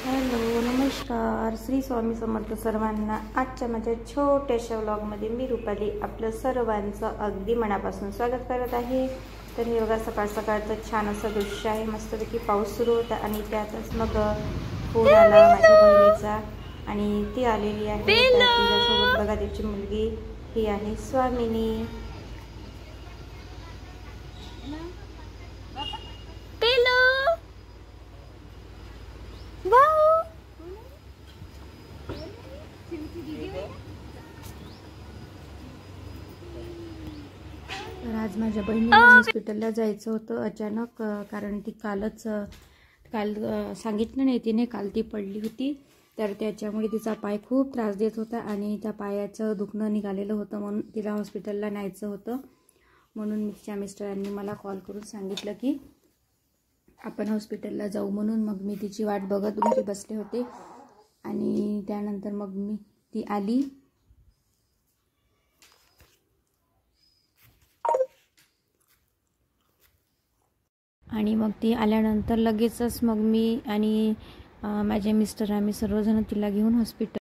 Hello, नमस्कार. श्री स्वामी समर्थ सर्वांना. आजच्या माझ्या छोट्याशा व्लॉगमध्ये मी रुपाली आपलं सर्वांचं अगदी मनापासून स्वागत करत आहे. तर हे बघा, सकाळ सकाळचं छान असं दृश्य आहे. मस्तपैकी पाऊस सुरू होता आणि त्यातच मग फोन आला माझ्या बहिणीचा आणि ती आलेली आहे. तर तिच्यासोबत बघा तिची मुलगी ही आहे स्वामिनी. तर आज माझ्या बहिणीला हॉस्पिटलला जायचं होतं अचानक, कारण ती काल सांगितलं नाही तिने, काल ती पडली होती. तर त्याच्यामुळे तिचा पाय खूप त्रास देत होता आणि त्या पायाचं दुखणं निघालेलं होतं, म्हणून तिला हॉस्पिटलला न्यायचं होतं. म्हणून तिच्या मिस्टरांनी मला कॉल करून सांगितलं की आपण हॉस्पिटलला जाऊ. म्हणून मग मी तिची वाट बघत घरी बसले होते आणि त्यानंतर मग ती आली. आणि मग ती आल्यानंतर लगेचच मग मी आणि माझे मिस्टर आम्ही सर्वजण तिला घेऊन हॉस्पिटल